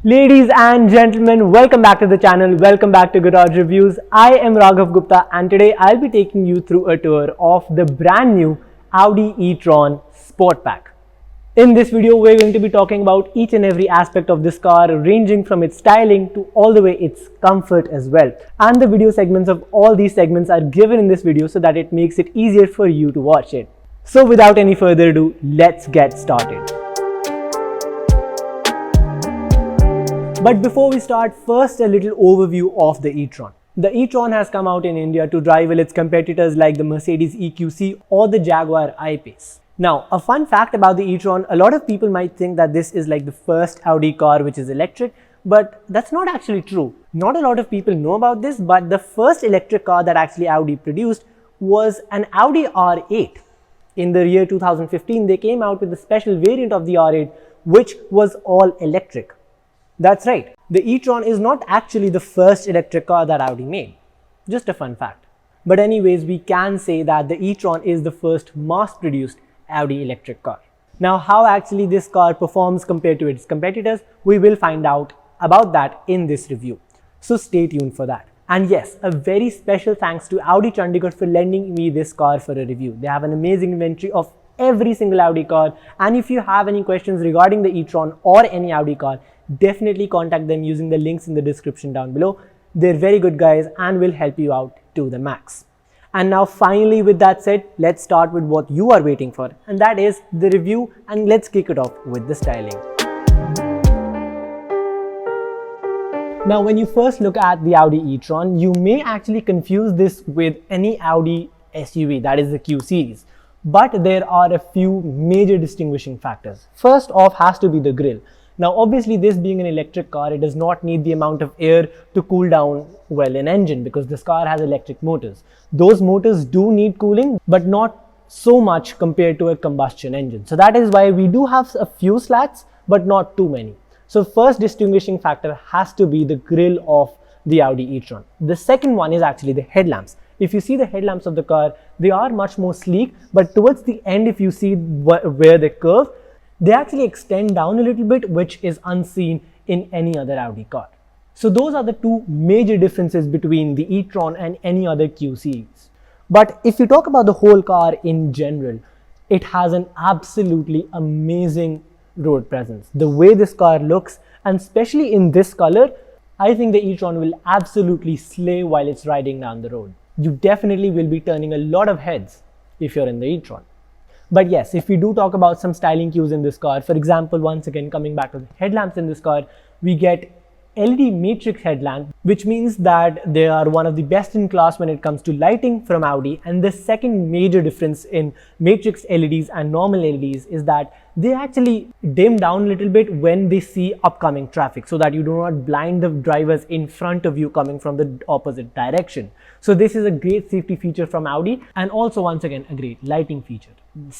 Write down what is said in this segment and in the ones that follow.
Ladies and gentlemen, welcome back to the channel. Welcome back to Garage Reviews. I am Raghav Gupta and today I'll be taking you through a tour of the brand new Audi E-Tron Sportback. In this video, we're going to be talking about each and every aspect of this car, ranging from its styling to all the way its comfort as well. And the video segments of all these segments are given in this video so that it makes it easier for you to watch it. So without any further ado, let's get started. But before we start, first a little overview of the E-Tron. The E-Tron has come out in India to rival its competitors like the Mercedes EQC or the Jaguar I-Pace. Now, a fun fact about the E-Tron, a lot of people might think that this is like the first Audi car which is electric, but that's not actually true. Not a lot of people know about this, but the first electric car that actually Audi produced was an Audi R8. In the year 2015, they came out with a special variant of the R8 which was all electric. That's right, the E-Tron is not actually the first electric car that Audi made. Just a fun fact. But anyways, we can say that the E-Tron is the first mass-produced Audi electric car. Now, how actually this car performs compared to its competitors, we will find out about that in this review. So stay tuned for that. And yes, a very special thanks to Audi Chandigarh for lending me this car for a review. They have an amazing inventory of every single Audi car, and if you have any questions regarding the E-Tron or any Audi car, definitely contact them using the links in the description down below. They're very good guys and will help you out to the max. And now finally, with that said, let's start with what you are waiting for, and that is the review, and let's kick it off with the styling. Now, when you first look at the Audi E-Tron, you may actually confuse this with any Audi SUV, that is the Q series. But there are a few major distinguishing factors. First off has to be the grille. Now obviously, this being an electric car, it does not need the amount of air to cool down well an engine because this car has electric motors. Those motors do need cooling, but not so much compared to a combustion engine. So that is why we do have a few slats, but not too many. So first distinguishing factor has to be the grille of the Audi E-Tron. The second one is actually the headlamps. If you see the headlamps of the car, they are much more sleek, but towards the end, if you see where they curve, they actually extend down a little bit, which is unseen in any other Audi car. So those are the two major differences between the E-Tron and any other Q series. But if you talk about the whole car in general, it has an absolutely amazing road presence. The way this car looks, and especially in this color, I think the E-Tron will absolutely slay while it's riding down the road. You definitely will be turning a lot of heads if you're in the E-Tron. But yes, if we do talk about some styling cues in this car, for example, once again coming back to the headlamps in this car, we get LED matrix headlamp, which means that they are one of the best in class when it comes to lighting from Audi. And the second major difference in matrix LEDs and normal LEDs is that they actually dim down a little bit when they see upcoming traffic, so that you do not blind the drivers in front of you coming from the opposite direction. So this is a great safety feature from Audi, and also once again a great lighting feature.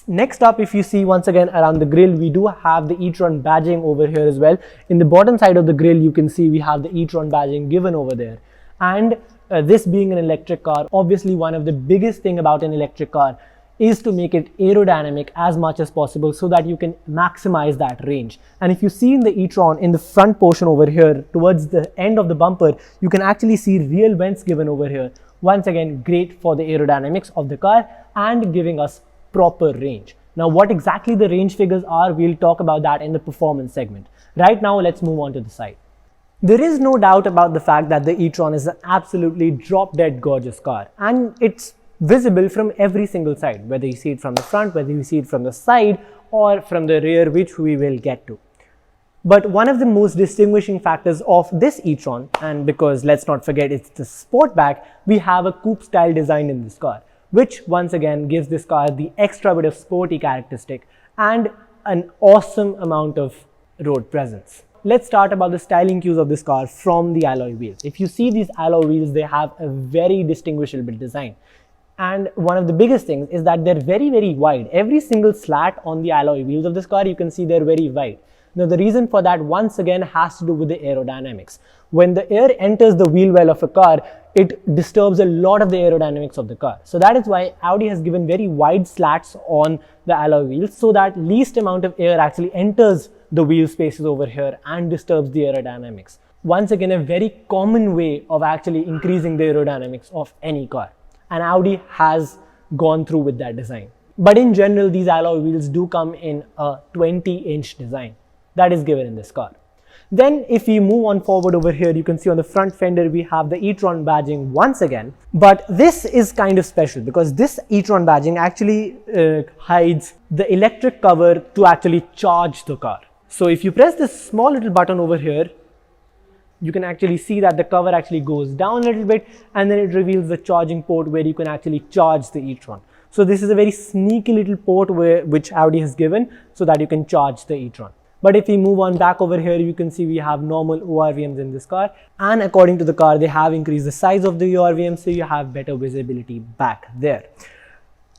Next up, if you see once again around the grille, we do have the E-Tron badging over here as well. In the bottom side of the grille, you can see we have the E-Tron badging given over there. And this being an electric car, obviously one of the biggest thing about an electric car is to make it aerodynamic as much as possible so that you can maximize that range. And if you see in the E-Tron, in the front portion over here, towards the end of the bumper, you can actually see real vents given over here. Once again, great for the aerodynamics of the car and giving us proper range. Now, what exactly the range figures are, we'll talk about that in the performance segment. Right now, let's move on to the side. There is no doubt about the fact that the E-Tron is an absolutely drop-dead gorgeous car, and it's visible from every single side, whether you see it from the front, whether you see it from the side or from the rear, which we will get to. But one of the most distinguishing factors of this E-Tron, and because let's not forget it's the Sportback, we have a coupe style design in this car, which once again gives this car the extra bit of sporty characteristic and an awesome amount of road presence. Let's start about the styling cues of this car from the alloy wheels. If you see these alloy wheels, they have a very distinguishable design. And one of the biggest things is that they're very, very wide. Every single slat on the alloy wheels of this car, you can see they're very wide. Now the reason for that once again has to do with the aerodynamics. When the air enters the wheel well of a car, it disturbs a lot of the aerodynamics of the car. So that is why Audi has given very wide slats on the alloy wheels so that least amount of air actually enters the wheel spaces over here and disturbs the aerodynamics. Once again, a very common way of actually increasing the aerodynamics of any car. And Audi has gone through with that design. But in general, these alloy wheels do come in a 20-inch design that is given in this car. Then if we move on forward over here, you can see on the front fender we have the E-Tron badging once again. But this is kind of special because this E-Tron badging actually hides the electric cover to actually charge the car. So if you press this small little button over here, you can actually see that the cover actually goes down a little bit and then it reveals the charging port where you can actually charge the E-Tron. So this is a very sneaky little port which Audi has given so that you can charge the E-Tron. But if we move on back over here, you can see we have normal ORVMs in this car, and according to the car they have increased the size of the ORVM so you have better visibility back there.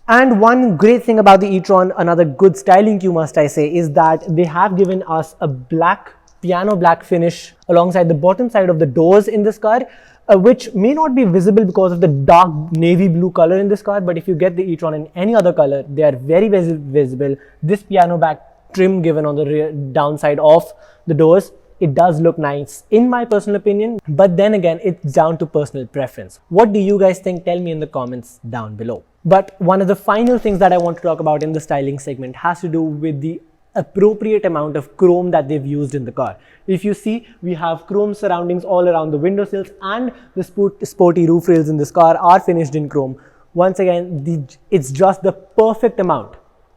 And one great thing about the E-Tron, another good styling cue must I say, is that they have given us a black, piano black finish alongside the bottom side of the doors in this car, which may not be visible because of the dark navy blue color in this car, but if you get the E-Tron in any other color, they are very visible. This piano black trim given on the rear downside of the doors, it does look nice in my personal opinion, but then again it's down to personal preference. What do you guys think? Tell me in the comments down below. But one of the final things that I want to talk about in the styling segment has to do with the appropriate amount of chrome that they've used in the car. If you see, we have chrome surroundings all around the windowsills, and the sporty roof rails in this car are finished in chrome. Once again, it's just the perfect amount.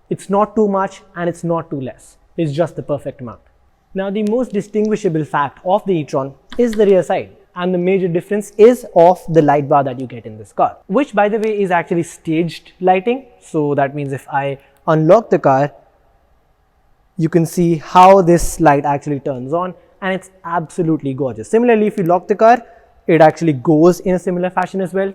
It's not too much and it's not too less. It's just the perfect amount. Now the most distinguishable fact of the E-Tron is the rear side, and the major difference is of the light bar that you get in this car, which by the way is actually staged lighting. So that means if I unlock the car, you can see how this light actually turns on, and it's absolutely gorgeous. Similarly, if you lock the car, it actually goes in a similar fashion as well.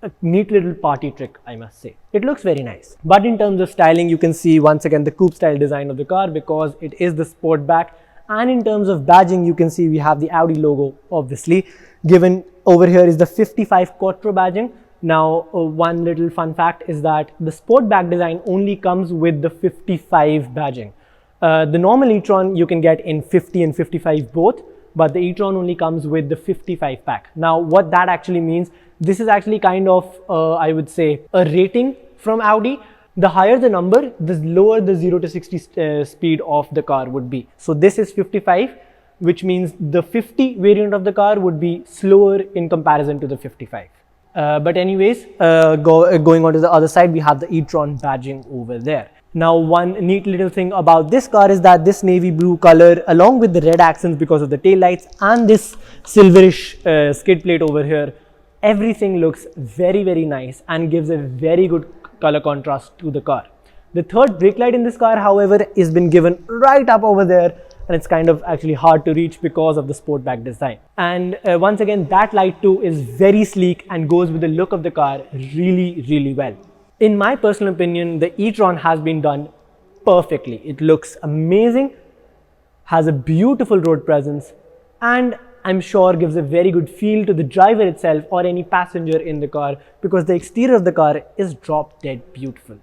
A neat little party trick, I must say. It looks very nice. But in terms of styling, you can see once again the coupe style design of the car because it is the Sportback. And in terms of badging, you can see we have the Audi logo obviously. Given over here is the 55 Quattro badging. Now one little fun fact is that the Sportback design only comes with the 55 badging. The normal E-Tron you can get in 50 and 55 both, but the E-Tron only comes with the 55 pack. Now what that actually means, this is actually kind of I would say a rating from Audi. The higher the number, the lower the 0 to 60 speed of the car would be. So this is 55, which means the 50 variant of the car would be slower in comparison to the 55. But anyways, going on to the other side, we have the E-Tron badging over there. Now one neat little thing about this car is that this navy blue color along with the red accents because of the tail lights and this silverish skid plate over here, everything looks very nice and gives a very good color contrast to the car. The third brake light in this car, however, has been given right up over there, and it's kind of actually hard to reach because of the Sportback design. And once again, that light too is very sleek and goes with the look of the car really well. In my personal opinion, the E-Tron has been done perfectly. It looks amazing, has a beautiful road presence, and I'm sure gives a very good feel to the driver itself or any passenger in the car because the exterior of the car is drop dead beautiful.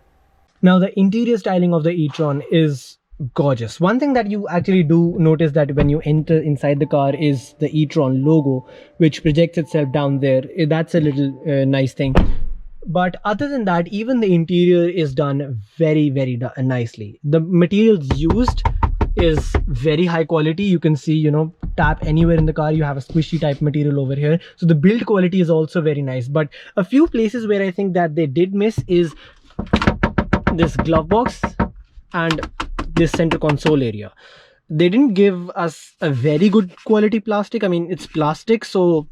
Now the interior styling of the E-Tron is gorgeous. One thing that you actually do notice that when you enter inside the car is the E-Tron logo, which projects itself down there. That's a little nice thing. But other than that, even the interior is done very nicely. The materials used is very high quality. You can see, you know, tap anywhere in the car, you have a squishy type material over here. So the build quality is also very nice. But a few places where I think that they did miss is this glove box and this center console area. They didn't give us a very good quality plastic. I mean, it's plastic, so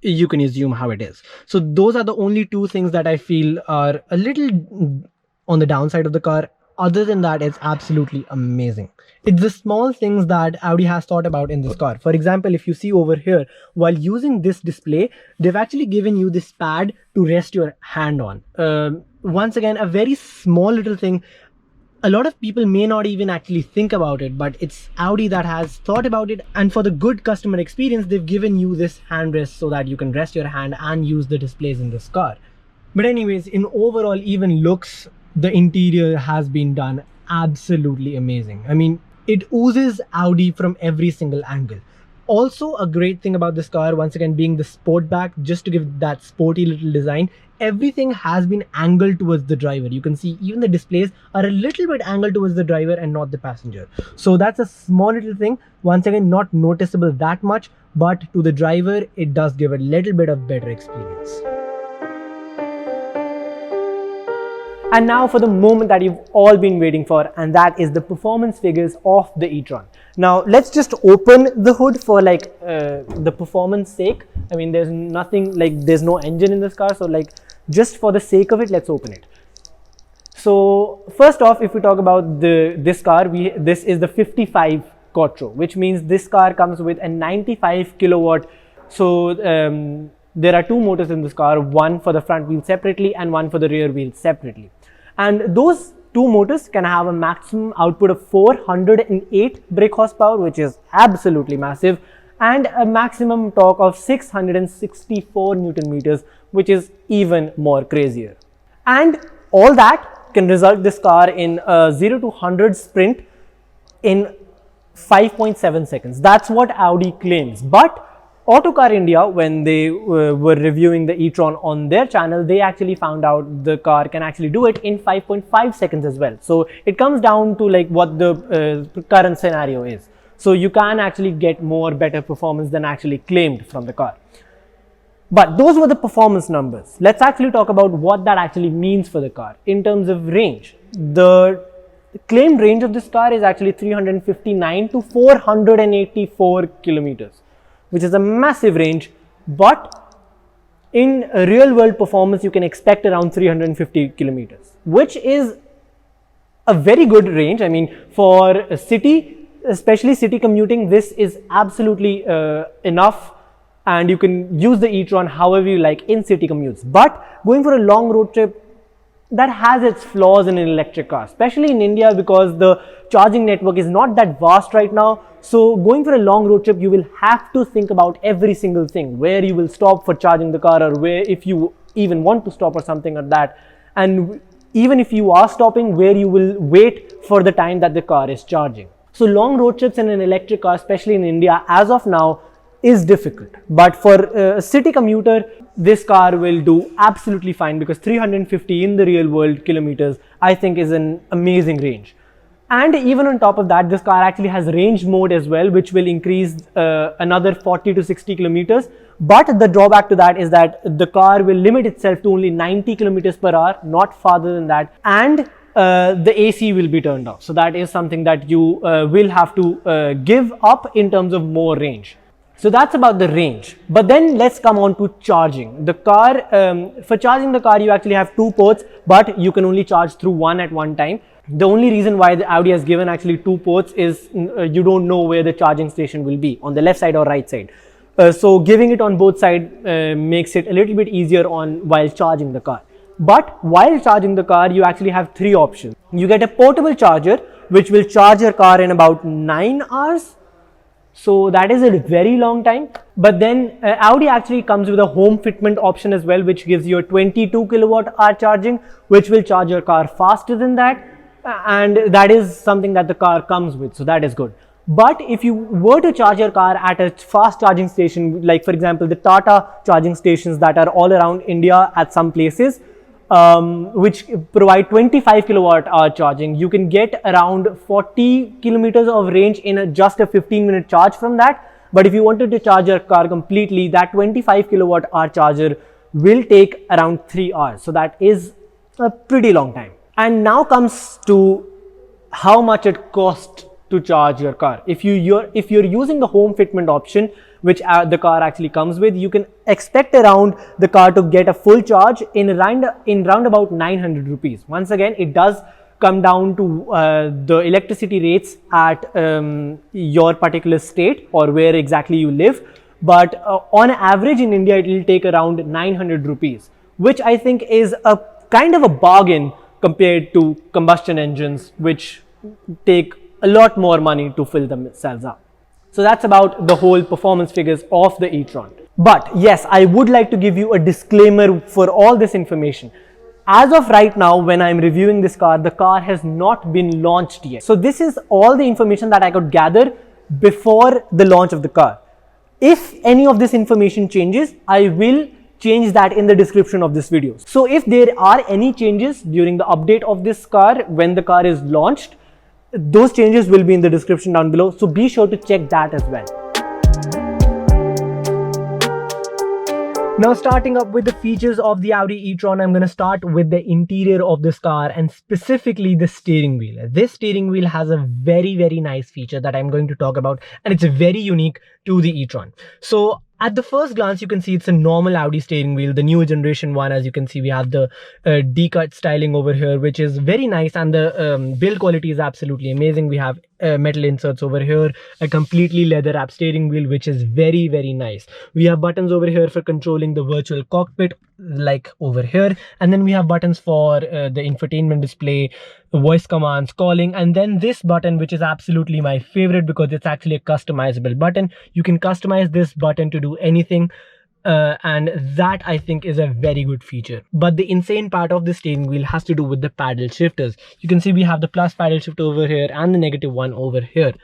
you can assume how it is. So those are the only two things that I feel are a little on the downside of the car. Other than that, it's absolutely amazing. It's the small things that Audi has thought about in this car. For example, if you see over here, while using this display, they've actually given you this pad to rest your hand on. Once again, a very small little thing. A lot of people may not even actually think about it, but it's Audi that has thought about it, and for the good customer experience, they've given you this handrest so that you can rest your hand and use the displays in this car. But anyways, in overall even looks, the interior has been done absolutely amazing. I mean, it oozes Audi from every single angle. Also, a great thing about this car, once again being the Sportback, just to give that sporty little design, everything has been angled towards the driver. You can see even the displays are a little bit angled towards the driver and not the passenger. So that's a small little thing, once again not noticeable that much, but to the driver it does give a little bit of better experience. And now for the moment that you've all been waiting for, and that is the performance figures of the e-tron. Now let's just open the hood for like the performance sake. I mean, there's nothing, like there's no engine in this car, so like just for the sake of it, let's open it. So first off, if we talk about this car, this is the 55 Quattro, which means this car comes with a 95 kilowatt. So there are two motors in this car, one for the front wheel separately and one for the rear wheel separately. And those two motors can have a maximum output of 408 brake horsepower, which is absolutely massive, and a maximum torque of 664 Newton meters, which is even more crazier. And all that can result this car in a 0 to 100 sprint in 5.7 seconds. That's what Audi claims. But Autocar India, when they were reviewing the e-tron on their channel, they actually found out the car can actually do it in 5.5 seconds as well. So it comes down to like what the current scenario is. So you can actually get better performance than actually claimed from the car. But those were the performance numbers. Let's actually talk about what that actually means for the car in terms of range. The claimed range of this car is actually 359 to 484 kilometers, which is a massive range, but in real world performance you can expect around 350 kilometers, which is a very good range. I mean, for a city, especially city commuting, this is absolutely enough, and you can use the e-tron however you like in city commutes. But going for a long road trip, that has its flaws in an electric car, especially in India, because the charging network is not that vast right now. So going for a long road trip, you will have to think about every single thing, where you will stop for charging the car, or where, if you even want to stop or something like that. And even if you are stopping, where you will wait for the time that the car is charging. So long road trips in an electric car, especially in India, as of now, is difficult. But for a city commuter, this car will do absolutely fine, because 350 in the real world kilometers, I think, is an amazing range. And even on top of that, this car actually has range mode as well, which will increase another 40 to 60 kilometers. But the drawback to that is that the car will limit itself to only 90 kilometers per hour, not farther than that. And the AC will be turned off. So that is something that you will have to give up in terms of more range. So that's about the range. But then let's come on to charging. The car, for charging the car, you actually have two ports, but you can only charge through one at one time. The only reason why the Audi has given actually two ports is you don't know where the charging station will be, on the left side or right side. So giving it on both sides makes it a little bit easier while charging the car. But while charging the car, you actually have three options. You get a portable charger, which will charge your car in about 9 hours. So that is a very long time. But then Audi actually comes with a home fitment option as well, which gives you a 22 kilowatt hour charging, which will charge your car faster than that. And that is something that the car comes with, so that is good. But if you were to charge your car at a fast charging station, like for example the Tata charging stations that are all around India at some places, which provide 25 kilowatt hour charging, you can get around 40 kilometers of range in just a 15-minute charge from that. But if you wanted to charge your car completely, that 25 kilowatt hour charger will take around 3 hours. So that is a pretty long time. And now comes to how much it costs to charge your car. If you're using the home fitment option, which the car actually comes with, you can expect around the car to get a full charge in round about 900 rupees. Once again, it does come down to the electricity rates at your particular state or where exactly you live. But on average in India, it will take around 900 rupees, which I think is a kind of a bargain compared to combustion engines, which take a lot more money to fill themselves up. So that's about the whole performance figures of the e-tron. But yes, I would like to give you a disclaimer for all this information. As of right now, when I'm reviewing this car, the car has not been launched yet. So this is all the information that I could gather before the launch of the car. If any of this information changes, I will change that in the description of this video. So if there are any changes during the update of this car when the car is launched, those changes will be in the description down below. So be sure to check that as well. Now, starting up with the features of the Audi e-tron, I'm going to start with the interior of this car and specifically the steering wheel. This steering wheel has a very nice feature that I'm going to talk about, and it's very unique to the e-tron. So at the first glance, you can see it's a normal Audi steering wheel, the new generation one. As you can see, we have the D-cut styling over here, which is very nice, and the build quality is absolutely amazing. We have metal inserts over here, a completely leather wrap steering wheel, which is very nice. We have buttons over here for controlling the virtual cockpit, like over here, and then we have buttons for the infotainment display, voice commands, calling, and then this button, which is absolutely my favorite because it's actually a customizable button. You can customize this button to do anything, and that I think is a very good feature. But the insane part of the steering wheel has to do with the paddle shifters. You can see we have the plus paddle shifter over here and the negative one over here.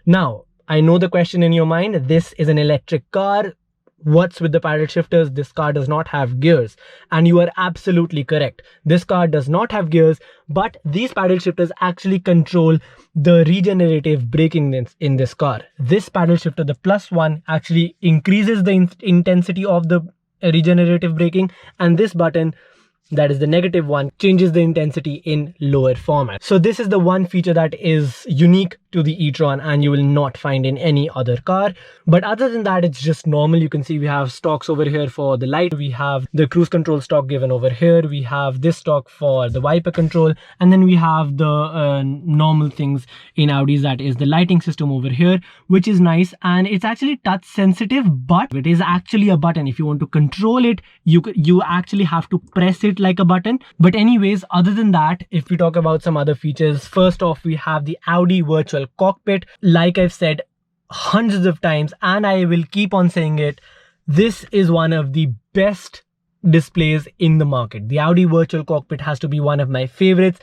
Now, I know the question in your mind, this is an electric car. What's with the paddle shifters? This car does not have gears, and you are absolutely correct. This car does not have gears, but these paddle shifters actually control the regenerative braking in this car. This paddle shifter, the plus one, actually increases the intensity of the regenerative braking, and this button, that is the negative one, changes the intensity in lower format. So this is the one feature that is unique to the e-tron and you will not find in any other car. But other than that, it's just normal. You can see we have stocks over here for the light, we have the cruise control stock given over here, we have this stock for the wiper control, and then we have the normal things in Audis, that is the lighting system over here, which is nice, and it's actually touch sensitive, but it is actually a button. If you want to control it, you actually have to press it like a button. But anyways, other than that, if we talk about some other features, first off, we have the Audi virtual cockpit. Like I've said hundreds of times, and I will keep on saying it, this is one of the best displays in the market. The Audi virtual cockpit has to be one of my favorites,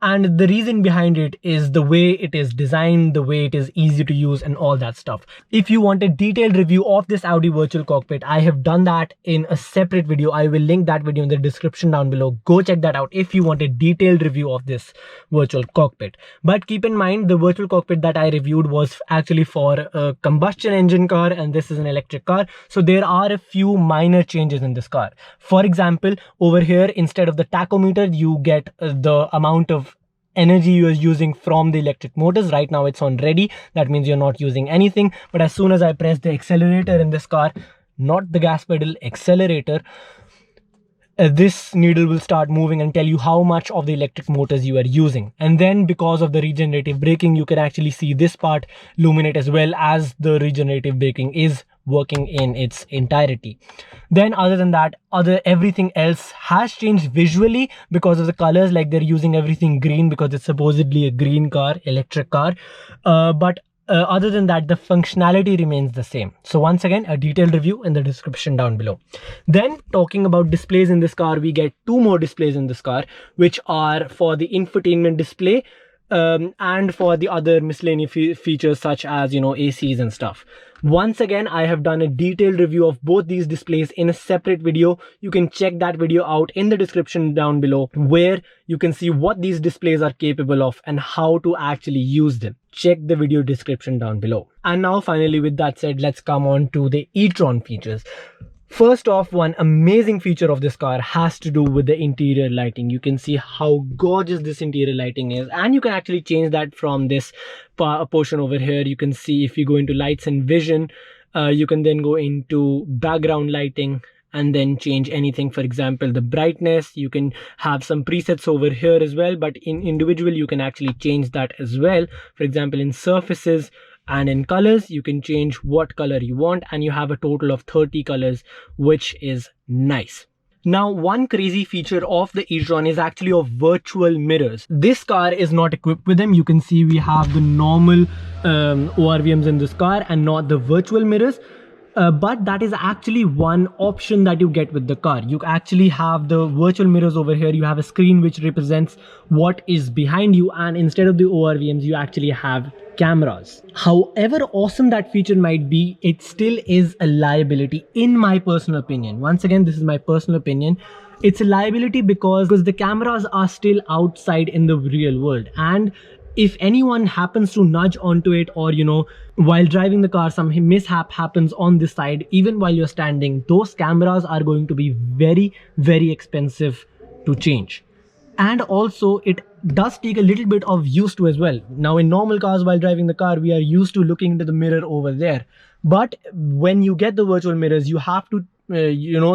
and the reason behind it is the way it is designed, the way it is easy to use, and all that stuff. If you want a detailed review of this Audi virtual cockpit, I have done that in a separate video. I will link that video in the description down below. Go check that out if you want a detailed review of this virtual cockpit. But keep in mind, the virtual cockpit that I reviewed was actually for a combustion engine car, and this is an electric car. So there are a few minor changes in this car. For example, over here, instead of the tachometer, you get the amount of energy you are using from the electric motors. Right now it's on ready, that means you're not using anything, but as soon as I press the accelerator in this car, not the gas pedal, accelerator, this needle will start moving and tell you how much of the electric motors you are using. And then because of the regenerative braking, you can actually see this part illuminate as well, as the regenerative braking is working in its entirety. Then other than that, everything else has changed visually because of the colors, like they're using everything green because it's supposedly a green car, electric car. But other than that, the functionality remains the same. So once again, a detailed review in the description down below. Then talking about displays in this car, we get two more displays in this car, which are for the infotainment display and for the other miscellaneous features such as, ACs and stuff. Once again, I have done a detailed review of both these displays in a separate video. You can check that video out in the description down below, where you can see what these displays are capable of and how to actually use them. Check the video description down below. And now finally, with that said, let's come on to the e-tron features. First off, one amazing feature of this car has to do with the interior lighting. You can see how gorgeous this interior lighting is, and you can actually change that from this portion over here. You can see if you go into lights and vision, you can then go into background lighting and then change anything. For example, the brightness, you can have some presets over here as well, but in individual you can actually change that as well. For example, in surfaces and in colors, you can change what color you want, and you have a total of 30 colors, which is nice. Now, one crazy feature of the e-tron is actually of virtual mirrors. This car is not equipped with them. You can see we have the normal ORVMs in this car and not the virtual mirrors. But that is actually one option that you get with the car. You actually have the virtual mirrors over here. You have a screen which represents what is behind you, and instead of the ORVMs, you actually have cameras. However awesome that feature might be, it still is a liability in my personal opinion. Once again, this is my personal opinion. It's a liability because the cameras are still outside in the real world, and if anyone happens to nudge onto it, or while driving the car some mishap happens on this side, even while you're standing, those cameras are going to be very expensive to change. And also it does take a little bit of use to as well. Now, in normal cars, while driving the car, we are used to looking into the mirror over there, but when you get the virtual mirrors, you have to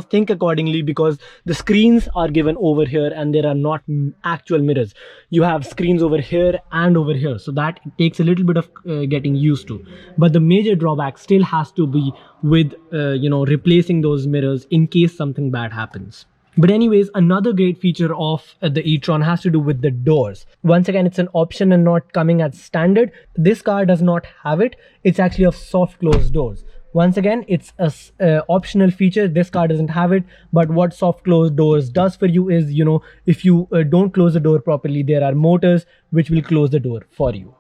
think accordingly, because the screens are given over here and there are not actual mirrors. You have screens over here and over here, so that takes a little bit of getting used to. But the major drawback still has to be with replacing those mirrors in case something bad happens. But anyways, another great feature of the e-tron has to do with the doors. Once again, it's an option and not coming as standard. This car does not have it. It's actually of soft closed doors. Once again, it's a optional feature. This car doesn't have it. But what soft closed doors does for you is, if you don't close the door properly, there are motors which will close the door for you.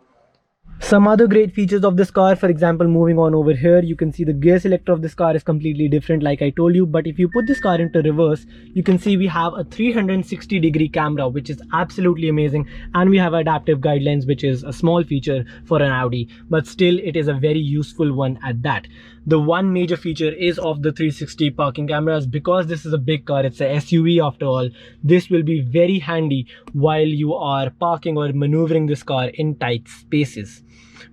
Some other great features of this car, for example, moving on over here, you can see the gear selector of this car is completely different, like I told you. But if you put this car into reverse, you can see we have a 360-degree camera, which is absolutely amazing. And we have adaptive guidelines, which is a small feature for an Audi, but still it is a very useful one at that. The one major feature is of the 360 parking cameras. Because this is a big car, it's a SUV after all, this will be very handy while you are parking or maneuvering this car in tight spaces.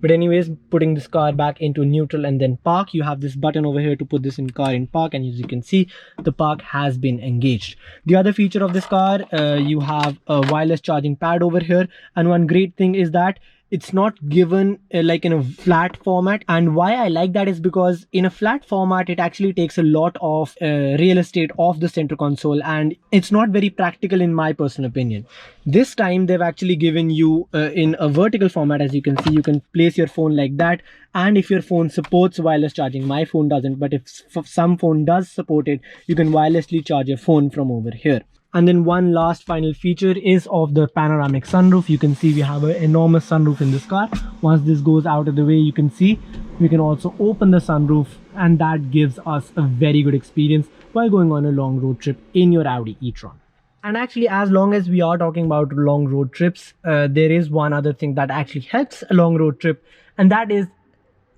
But anyways, putting this car back into neutral and then park, you have this button over here to put this in car in park, and as you can see, the park has been engaged. The other feature of this car, you have a wireless charging pad over here, and one great thing is that it's not given like in a flat format. And why I like that is because in a flat format, it actually takes a lot of real estate off the center console, and it's not very practical in my personal opinion. This time they've actually given you in a vertical format. As you can see, you can place your phone like that, and if your phone supports wireless charging, my phone doesn't, but if some phone does support it, you can wirelessly charge your phone from over here. And then one last final feature is of the panoramic sunroof. You can see we have an enormous sunroof in this car. Once this goes out of the way, you can see we can also open the sunroof, and that gives us a very good experience while going on a long road trip in your Audi e-tron. And actually, as long as we are talking about long road trips, there is one other thing that actually helps a long road trip, and that is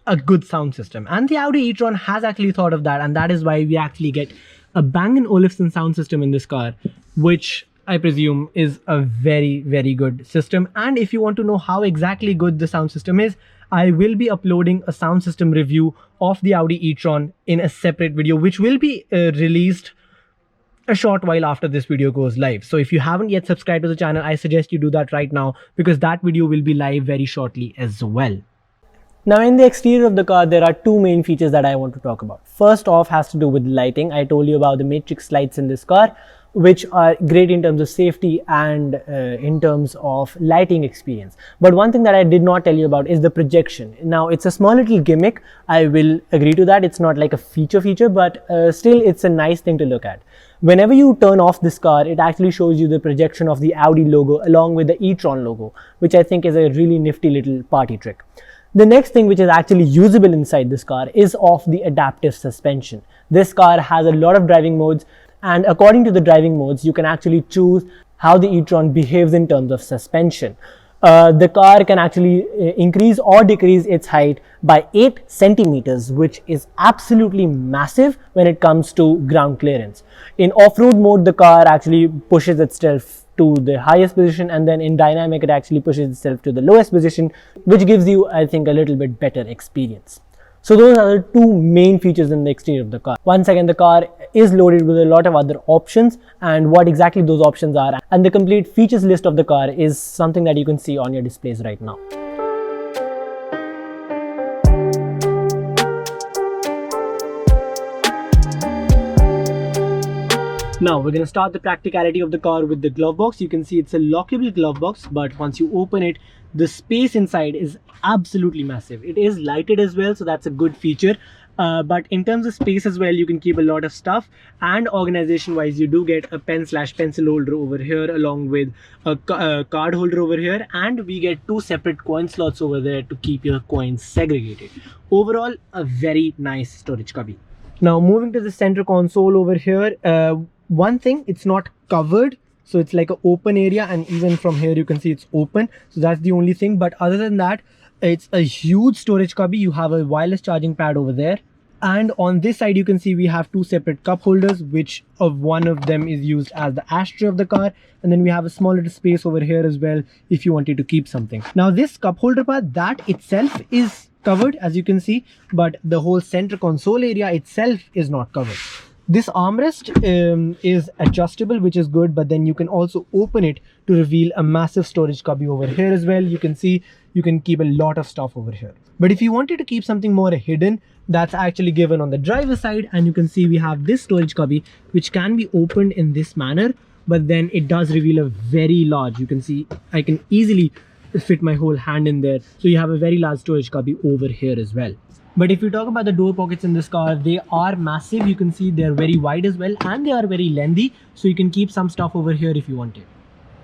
a good sound system. And the Audi e-tron has actually thought of that, and that is why we actually get a Bang & Olufsen sound system in this car, which I presume is a very good system. And if you want to know how exactly good the sound system is, I will be uploading a sound system review of the Audi e-tron in a separate video, which will be released a short while after this video goes live. So if you haven't yet subscribed to the channel, I suggest you do that right now, because that video will be live very shortly as well. Now, in the exterior of the car, there are two main features that I want to talk about. First off has to do with lighting. I told you about the matrix lights in this car, which are great in terms of safety and in terms of lighting experience. But one thing that I did not tell you about is the projection. Now, it's a small little gimmick. I will agree to that. It's not like a feature, but still it's a nice thing to look at. Whenever you turn off this car, it actually shows you the projection of the Audi logo along with the e-tron logo, which I think is a really nifty little party trick. The next thing which is actually usable inside this car is of the adaptive suspension. This car has a lot of driving modes, and according to the driving modes, you can actually choose how the e-tron behaves in terms of suspension. The car can actually increase or decrease its height by 8 centimeters, which is absolutely massive when it comes to ground clearance. In off-road mode, the car actually pushes itself to the highest position, and then in dynamic it actually pushes itself to the lowest position, which gives you, I think, a little bit better experience. So those are the two main features in the exterior of the car. Once again, the car is loaded with a lot of other options, and what exactly those options are and the complete features list of the car is something that you can see on your displays right now. Now we're going to start the practicality of the car with the glove box. You can see it's a lockable glove box, but once you open it, the space inside is absolutely massive. It is lighted as well, so that's a good feature. But in terms of space as well, you can keep a lot of stuff, and organization wise, you do get a pen/pencil holder over here along with a card holder over here, and we get two separate coin slots over there to keep your coins segregated. Overall, a very nice storage cubby. Now moving to the center console over here, one thing, it's not covered, so it's like an open area, and even from here you can see it's open, so that's the only thing. But other than that, it's a huge storage cubby. You have a wireless charging pad over there, and on this side you can see we have two separate cup holders, which one of them is used as the ashtray of the car, and then we have a small little space over here as well if you wanted to keep something. Now this cup holder part, that itself is covered, as you can see, but the whole center console area itself is not covered. This armrest is adjustable, which is good, but then you can also open it to reveal a massive storage cubby over here as well. You can see you can keep a lot of stuff over here. But if you wanted to keep something more hidden, that's actually given on the driver's side, and you can see we have this storage cubby which can be opened in this manner, but then it does reveal a very large, you can see I can easily fit my whole hand in there, so you have a very large storage cubby over here as well. But if you talk about the door pockets in this car, they are massive. You can see they're very wide as well, and they are very lengthy, so you can keep some stuff over here if you want it.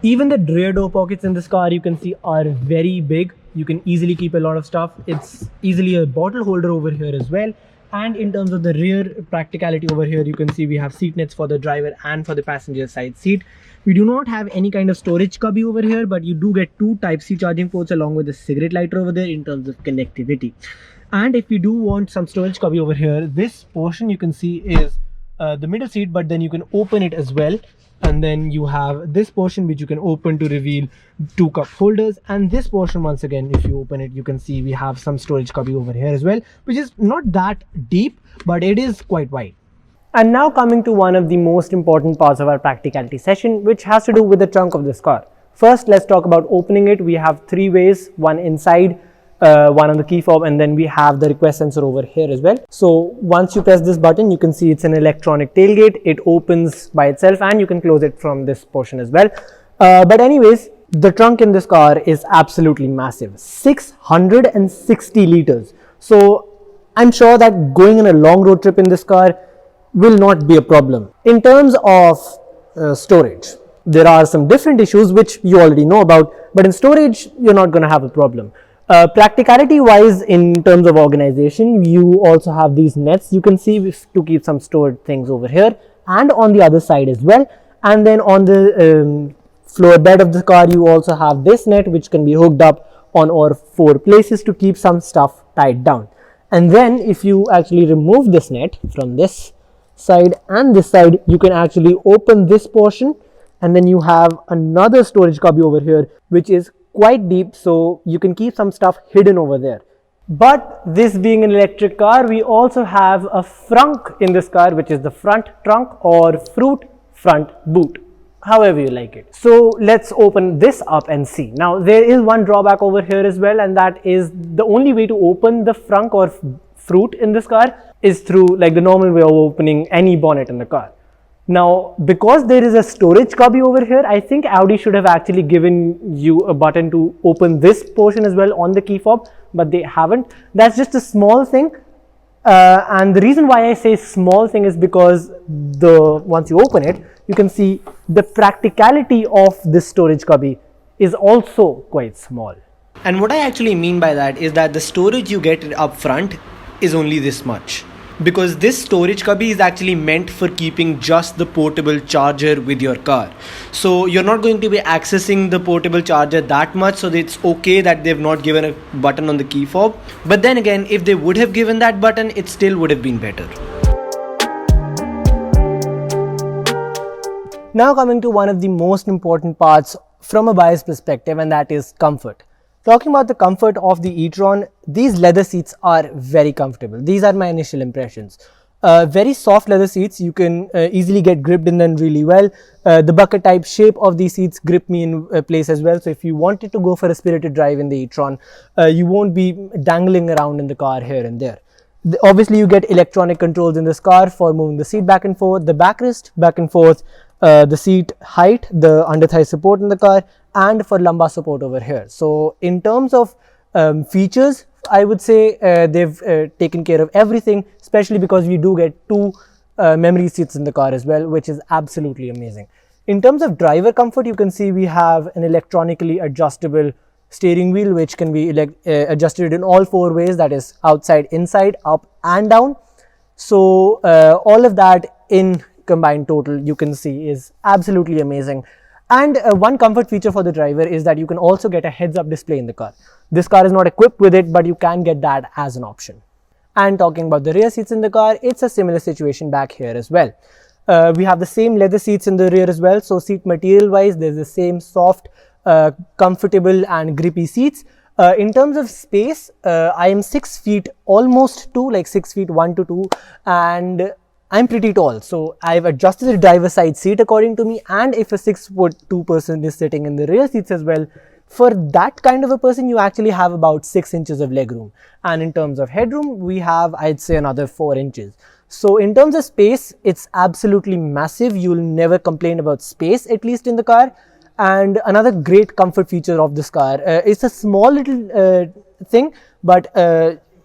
Even the rear door pockets in this car, you can see, are very big. You can easily keep a lot of stuff. It's easily a bottle holder over here as well. And in terms of the rear practicality over here, you can see we have seat nets for the driver and for the passenger side seat. We do not have any kind of storage cubby over here, but you do get two Type-C charging ports along with a cigarette lighter over there in terms of connectivity. And if you do want some storage cubby over here, this portion you can see is the middle seat, but then you can open it as well. And then you have this portion which you can open to reveal two cup holders. And this portion, once again, if you open it, you can see we have some storage cubby over here as well, which is not that deep, but it is quite wide. And now coming to one of the most important parts of our practicality session, which has to do with the trunk of this car. First, let's talk about opening it. We have three ways, one inside, one on the key fob, and then we have the request sensor over here as well. So once you press this button, you can see it's an electronic tailgate. It opens by itself, and you can close it from this portion as well. But anyways, the trunk in this car is absolutely massive, 660 liters. So I'm sure that going on a long road trip in this car will not be a problem. In terms of storage, there are some different issues which you already know about, but in storage you're not going to have a problem. Practicality wise, in terms of organization, you also have these nets, you can see, to keep some stored things over here and on the other side as well. And then on the floor bed of the car, you also have this net which can be hooked up on all four places to keep some stuff tied down. And then if you actually remove this net from this side and this side, you can actually open this portion, and then you have another storage cubby over here which is quite deep, so you can keep some stuff hidden over there. But this being an electric car, we also have a frunk in this car, which is the front trunk or fruit front boot, however you like it. So let's open this up and see. Now there is one drawback over here as well, and that is the only way to open the frunk or fruit in this car is through like the normal way of opening any bonnet in the car. Now, because there is a storage cubby over here, I think Audi should have actually given you a button to open this portion as well on the key fob, but they haven't. That's just a small thing. And the reason why I say small thing is because once you open it, you can see the practicality of this storage cubby is also quite small. And what I actually mean by that is that the storage you get up front is only this much, because this storage cubby is actually meant for keeping just the portable charger with your car. So you're not going to be accessing the portable charger that much, so it's okay that they've not given a button on the key fob. But then again, if they would have given that button, it still would have been better. Now coming to one of the most important parts from a buyer's perspective, and that is comfort. Talking about the comfort of the e-Tron, these leather seats are very comfortable. These are my initial impressions. Very soft leather seats, you can easily get gripped in them really well. The bucket type shape of these seats grip me in place as well. So if you wanted to go for a spirited drive in the e-Tron, you won't be dangling around in the car here and there. Obviously, you get electronic controls in this car for moving the seat back and forth, the backrest back and forth, the seat height, the under thigh support in the car, and for lumbar support over here. So in terms of features, I would say they've taken care of everything, especially because we do get two memory seats in the car as well, which is absolutely amazing. In terms of driver comfort, you can see we have an electronically adjustable steering wheel, which can be adjusted in all four ways, that is outside, inside, up and down. So all of that in combined total, you can see, is absolutely amazing. And one comfort feature for the driver is that you can also get a heads-up display in the car. This car is not equipped with it, but you can get that as an option. And talking about the rear seats in the car, it's a similar situation back here as well. We have the same leather seats in the rear as well. So seat material wise, there's the same soft, comfortable and grippy seats. In terms of space, I am 6 feet almost 2, like 6 feet 1 to 2, and I'm pretty tall. So I've adjusted the driver's side seat according to me, and if a 6'2" person is sitting in the rear seats as well, for that kind of a person, you actually have about 6 inches of legroom. And in terms of headroom, we have, I'd say, another 4 inches. So in terms of space, it's absolutely massive. You'll never complain about space, at least in the car. And another great comfort feature of this car, it's a small little thing, but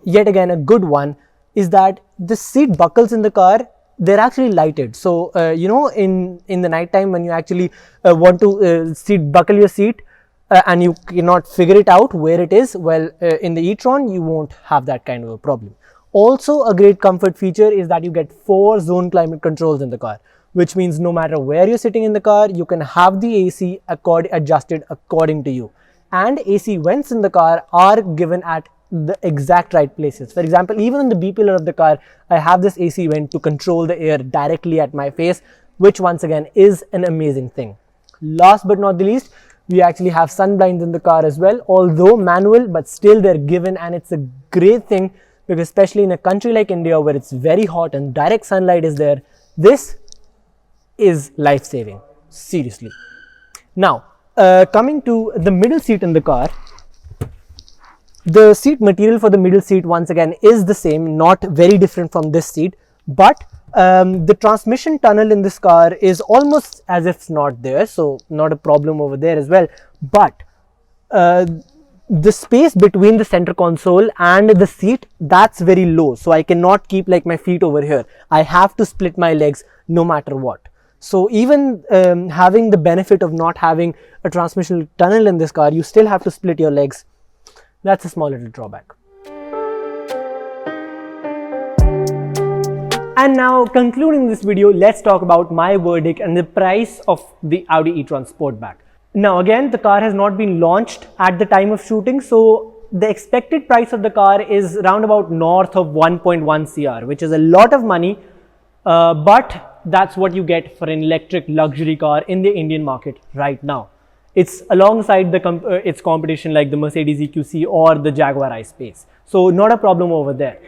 yet again a good one, is that the seat buckles in the car, they're actually lighted. So you know, in the night time when you actually want to buckle your seat and you cannot figure it out where it is, well, in the e-tron you won't have that kind of a problem. Also, a great comfort feature is that you get 4 zone climate controls in the car, which means no matter where you're sitting in the car, you can have the AC adjusted according to you. And AC vents in the car are given at the exact right places. For example, even in the B pillar of the car, I have this AC vent to control the air directly at my face, which once again is an amazing thing. Last but not the least, we actually have sun blinds in the car as well, although manual, but still they're given, and it's a great thing because especially in a country like India where it's very hot and direct sunlight is there, this is life-saving, seriously. Now, coming to the middle seat in the car, the seat material for the middle seat once again is the same, not very different from this seat, but the transmission tunnel in this car is almost as if it's not there, so not a problem over there as well. But the space between the center console and the seat, that's very low, so I cannot keep like my feet over here. I have to split my legs no matter what. So even having the benefit of not having a transmission tunnel in this car, you still have to split your legs. That's a small little drawback. And now, concluding this video, let's talk about my verdict and the price of the Audi E-Tron Sportback. Now again, the car has not been launched at the time of shooting, so the expected price of the car is around about north of 1.1 crore, which is a lot of money, but that's what you get for an electric luxury car in the Indian market right now. It's alongside its competition like the Mercedes EQC or the Jaguar I-Pace, so not a problem over there.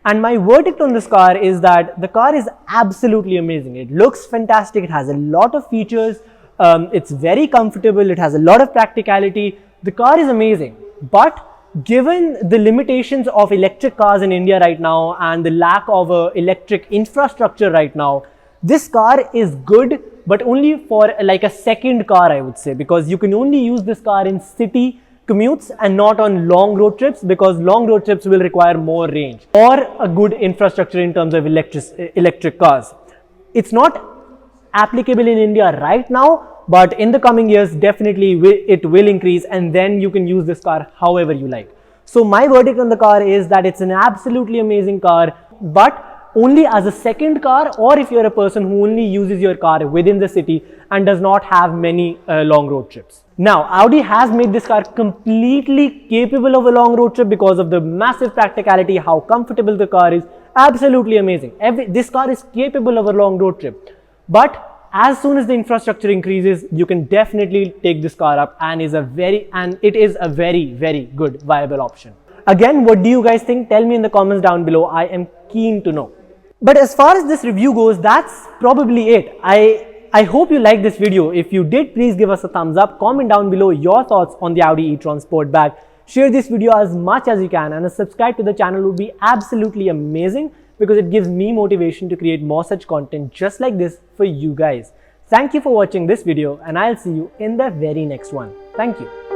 And my verdict on this car is that the car is absolutely amazing. It looks fantastic, it has a lot of features, it's very comfortable, it has a lot of practicality. The car is amazing, but given the limitations of electric cars in India right now and the lack of electric infrastructure right now, this car is good, but only for like a second car, I would say, because you can only use this car in city commutes and not on long road trips, because long road trips will require more range or a good infrastructure in terms of electric cars. It's not applicable in India right now, but in the coming years definitely it will increase, and then you can use this car however you like. So my verdict on the car is that it's an absolutely amazing car, but only as a second car, or if you're a person who only uses your car within the city and does not have many long road trips. Now, Audi has made this car completely capable of a long road trip because of the massive practicality, how comfortable the car is, absolutely amazing. This car is capable of a long road trip, but as soon as the infrastructure increases, you can definitely take this car up, and it is a very, very good viable option. Again, what do you guys think? Tell me in the comments down below. I am keen to know. But as far as this review goes, that's probably it. I hope you liked this video. If you did, please give us a thumbs up. Comment down below your thoughts on the Audi E-Tron Sportback. Share this video as much as you can, and a subscribe to the channel would be absolutely amazing because it gives me motivation to create more such content just like this for you guys. Thank you for watching this video, and I'll see you in the very next one. Thank you.